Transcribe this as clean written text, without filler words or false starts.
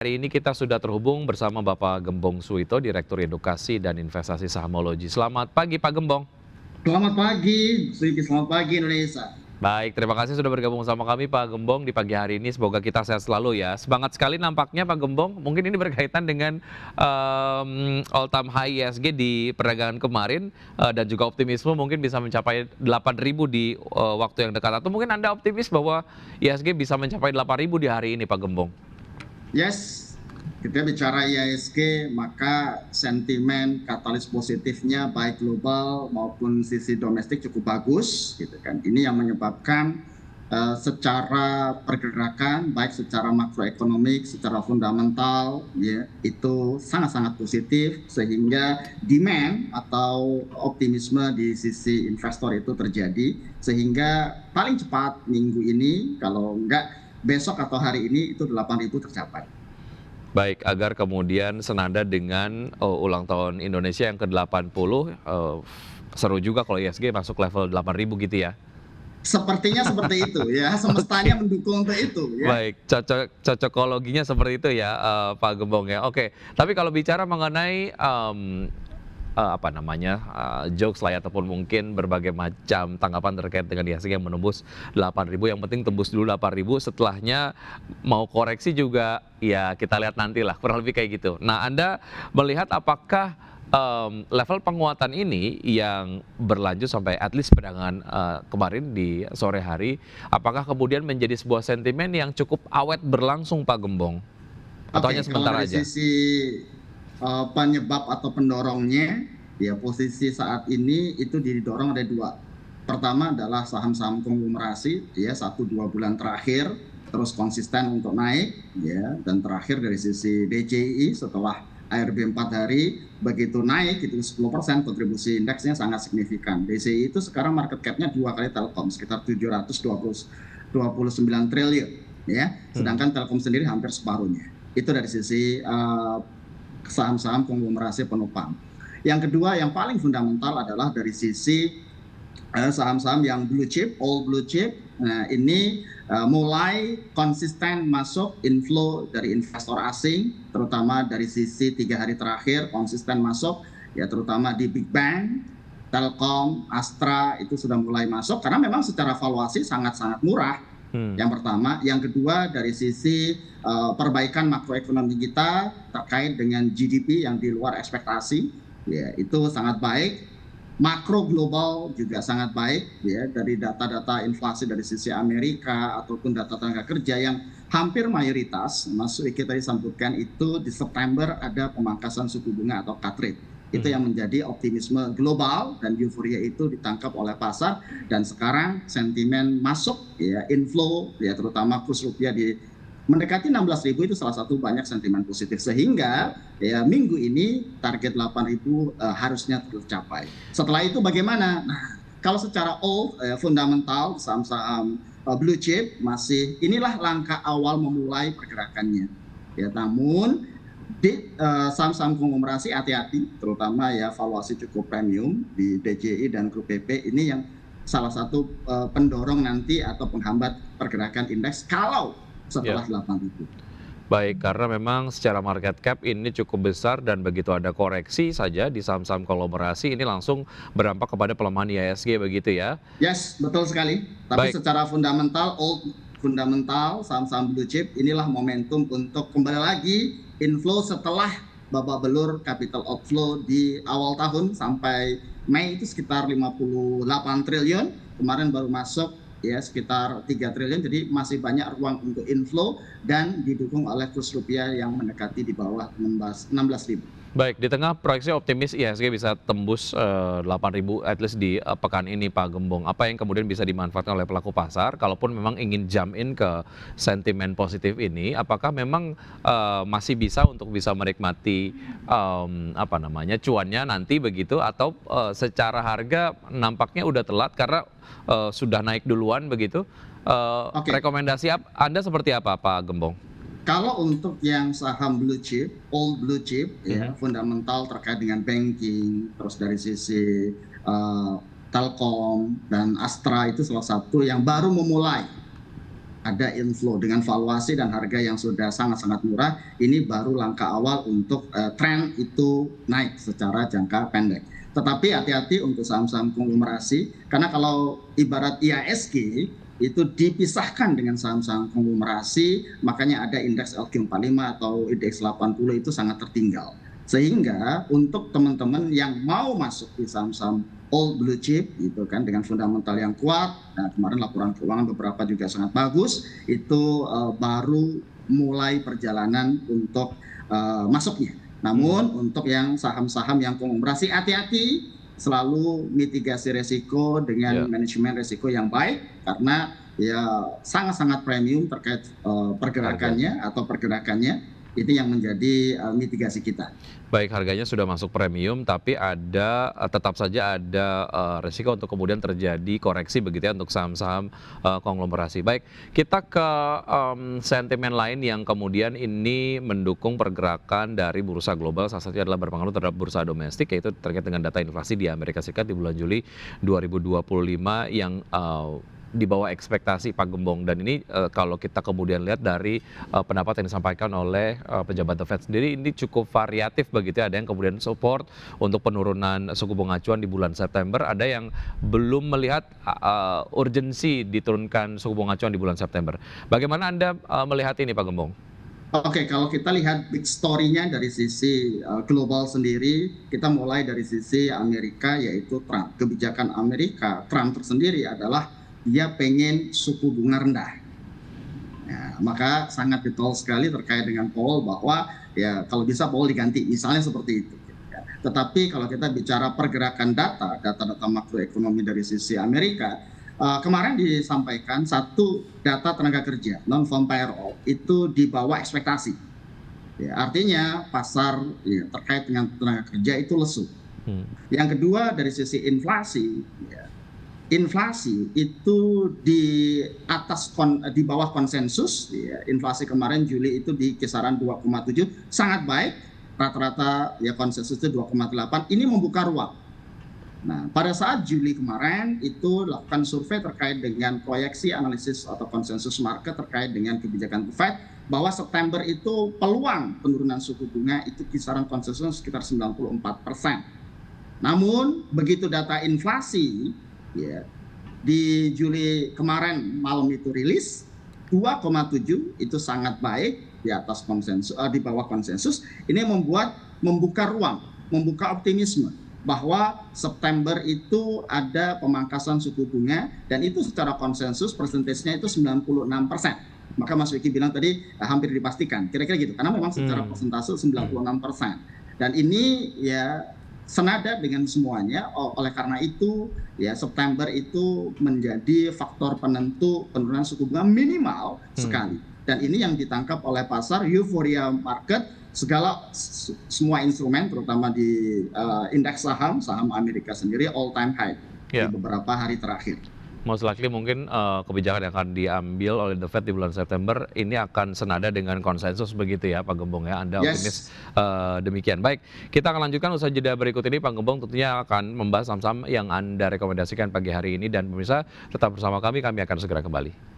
Hari ini kita sudah terhubung bersama Bapak Gembong Suito, Direktur Edukasi dan Investasi Sahamologi. Selamat pagi Pak Gembong. Selamat pagi, Suiki. Selamat pagi Indonesia. Baik, terima kasih sudah bergabung sama kami Pak Gembong di pagi hari ini. Semoga kita sehat selalu ya. Semangat sekali nampaknya Pak Gembong. Mungkin ini berkaitan dengan all time high ISG di perdagangan kemarin dan juga optimisme mungkin bisa mencapai 8.000 di waktu yang dekat. Atau mungkin Anda optimis bahwa ISG bisa mencapai 8.000 di hari ini Pak Gembong? Yes, kita bicara IISG, maka sentimen katalis positifnya baik global maupun sisi domestik cukup bagus, gitu kan. Ini yang menyebabkan secara pergerakan, baik secara makroekonomik, secara fundamental, ya, itu sangat-sangat positif sehingga demand atau optimisme di sisi investor itu terjadi, sehingga paling cepat minggu ini, kalau enggak besok atau hari ini itu 8.000 tercapai. Baik, agar kemudian senada dengan ulang tahun Indonesia yang ke-80, seru juga kalau ISG masuk level 8.000 gitu ya. Sepertinya seperti itu ya, semestanya mendukung untuk itu ya. Baik, cocokologinya seperti itu ya, Pak Gembong ya. Oke, tapi kalau bicara mengenai jokes lah ya, ataupun mungkin berbagai macam tanggapan terkait dengan IHSG yang menembus 8.000, yang penting tembus dulu 8.000, setelahnya mau koreksi juga ya kita lihat nantilah, kurang lebih kayak gitu. Nah, Anda melihat apakah level penguatan ini yang berlanjut sampai at least perdagangan kemarin di sore hari, apakah kemudian menjadi sebuah sentimen yang cukup awet berlangsung Pak Gembong? Atau hanya sebentar kalau dari aja? sisi penyebab atau pendorongnya, ya posisi saat ini itu didorong oleh dua. Pertama adalah saham-saham konglomerasi, ya 1-2 bulan terakhir terus konsisten untuk naik, ya, dan terakhir dari sisi DJI setelah ARB 4 hari begitu naik itu 10%, kontribusi indeksnya sangat signifikan. DJI itu sekarang market cap-nya 2 kali Telkom, sekitar 729 triliun, ya. Sedangkan Telkom sendiri hampir separuhnya. Itu dari sisi saham-saham konglomerasi penopang. Yang kedua yang paling fundamental adalah dari sisi saham-saham yang blue chip, all blue chip. Nah, ini mulai konsisten masuk inflow dari investor asing, terutama dari sisi 3 hari terakhir konsisten masuk, ya terutama di Big Bang, Telkom, Astra itu sudah mulai masuk karena memang secara valuasi sangat-sangat murah. Yang pertama, yang kedua dari sisi perbaikan makroekonomi kita terkait dengan GDP yang di luar ekspektasi, ya itu sangat baik. Makro global juga sangat baik, ya, dari data-data inflasi dari sisi Amerika ataupun data tenaga kerja yang hampir mayoritas, Mas Wiki tadi sebutkan itu di September ada pemangkasan suku bunga atau cut rate. Itu yang menjadi optimisme global dan euforia itu ditangkap oleh pasar, dan sekarang sentimen masuk, ya inflow, ya terutama kurs rupiah di mendekati 16.000 itu salah satu banyak sentimen positif, sehingga ya minggu ini target 8.000 harusnya tercapai. Setelah itu bagaimana? Nah, kalau secara fundamental saham-saham blue chip masih inilah langkah awal memulai pergerakannya. Ya, namun di saham-saham konglomerasi hati-hati, terutama ya valuasi cukup premium di DJI dan Grup PP ini yang salah satu pendorong nanti atau penghambat pergerakan indeks kalau setelah 8.000. Baik, karena memang secara market cap ini cukup besar dan begitu ada koreksi saja di saham-saham konglomerasi ini langsung berdampak kepada pelemahan IHSG begitu ya? Yes, betul sekali. Tapi secara fundamental, saham-saham blue chip inilah momentum untuk kembali lagi inflow setelah babak belur capital outflow di awal tahun sampai Mei itu sekitar 58 triliun, kemarin baru masuk ya sekitar 3 triliun, jadi masih banyak ruang untuk inflow dan didukung oleh kurs rupiah yang mendekati di bawah 16.000. Baik, di tengah proyeksi optimis IHSG bisa tembus 8.000 at least di pekan ini Pak Gembong, apa yang kemudian bisa dimanfaatkan oleh pelaku pasar kalaupun memang ingin jump in ke sentimen positif ini, apakah memang masih bisa untuk bisa menikmati cuannya nanti begitu, atau secara harga nampaknya udah telat karena sudah naik duluan begitu? Rekomendasi Anda seperti apa Pak Gembong? Kalau untuk yang saham blue chip, all blue chip, ya fundamental terkait dengan banking, terus dari sisi Telkom dan Astra itu salah satu yang baru memulai ada inflow dengan valuasi dan harga yang sudah sangat-sangat murah, ini baru langkah awal untuk tren itu naik secara jangka pendek. Tetapi hati-hati untuk saham-saham konglomerasi, karena kalau ibarat IHSG itu dipisahkan dengan saham-saham konglomerasi, makanya ada indeks LQ45 atau indeks 80 itu sangat tertinggal. Sehingga untuk teman-teman yang mau masuk di saham-saham old blue chip gitu kan dengan fundamental yang kuat, nah kemarin laporan keuangan beberapa juga sangat bagus, itu baru mulai perjalanan untuk masuknya. Namun untuk yang saham-saham yang konglomerasi, hati-hati, selalu mitigasi resiko dengan manajemen resiko yang baik, karena ya sangat-sangat premium terkait pergerakannya atau pergerakannya, itu yang menjadi mitigasi kita. Baik, harganya sudah masuk premium, tapi tetap saja ada risiko untuk kemudian terjadi koreksi begitu ya untuk saham-saham konglomerasi. Baik, kita ke sentimen lain yang kemudian ini mendukung pergerakan dari bursa global, salah satunya adalah berpengaruh terhadap bursa domestik, yaitu terkait dengan data inflasi di Amerika Serikat di bulan Juli 2025 yang di bawah ekspektasi Pak Gembong. Dan ini kalau kita kemudian lihat dari pendapat yang disampaikan oleh pejabat The Fed sendiri, ini cukup variatif begitu. Ada yang kemudian support untuk penurunan suku bunga acuan di bulan September, ada yang belum melihat urgensi diturunkan suku bunga acuan di bulan September. Bagaimana Anda melihat ini Pak Gembong? Oke, kalau kita lihat big story-nya dari sisi global sendiri, kita mulai dari sisi Amerika, yaitu Trump. Kebijakan Amerika, Trump tersendiri adalah dia pengen suku bunga rendah. Ya, maka sangat detail sekali terkait dengan Powell bahwa ya kalau bisa Powell diganti, misalnya seperti itu. Ya. Tetapi kalau kita bicara pergerakan data makroekonomi dari sisi Amerika, kemarin disampaikan satu data tenaga kerja non-farm payroll itu di bawah ekspektasi. Ya, artinya pasar ya, terkait dengan tenaga kerja itu lesu. Yang kedua dari sisi inflasi, ya, inflasi itu di bawah konsensus, ya, inflasi kemarin Juli itu di kisaran 2,7, sangat baik, rata-rata ya konsensus itu 2,8, ini membuka ruang. Nah, pada saat Juli kemarin itu lakukan survei terkait dengan proyeksi analisis atau konsensus market terkait dengan kebijakan The Fed, bahwa September itu peluang penurunan suku bunga itu kisaran konsensus sekitar 94%. Namun begitu data inflasi ya, di Juli kemarin malam itu rilis 2,7, itu sangat baik di atas konsensus, di bawah konsensus. Ini membuka ruang, membuka optimisme bahwa September itu ada pemangkasan suku bunga, dan itu secara konsensus persentasenya itu 96%. Maka Mas Wiki bilang tadi hampir dipastikan, kira-kira gitu, karena memang secara persentase 96%. Dan ini ya senada dengan semuanya, oleh karena itu ya September itu menjadi faktor penentu penurunan suku bunga minimal sekali. Dan ini yang ditangkap oleh pasar, euforia market, semua instrumen terutama di indeks saham Amerika sendiri all time high di beberapa hari terakhir. Most likely mungkin kebijakan yang akan diambil oleh The Fed di bulan September ini akan senada dengan konsensus begitu ya Pak Gembong ya. Anda optimis demikian. Baik, kita akan lanjutkan usaha jeda berikut ini. Pak Gembong tentunya akan membahas saham-saham yang Anda rekomendasikan pagi hari ini, dan pemirsa tetap bersama kami akan segera kembali.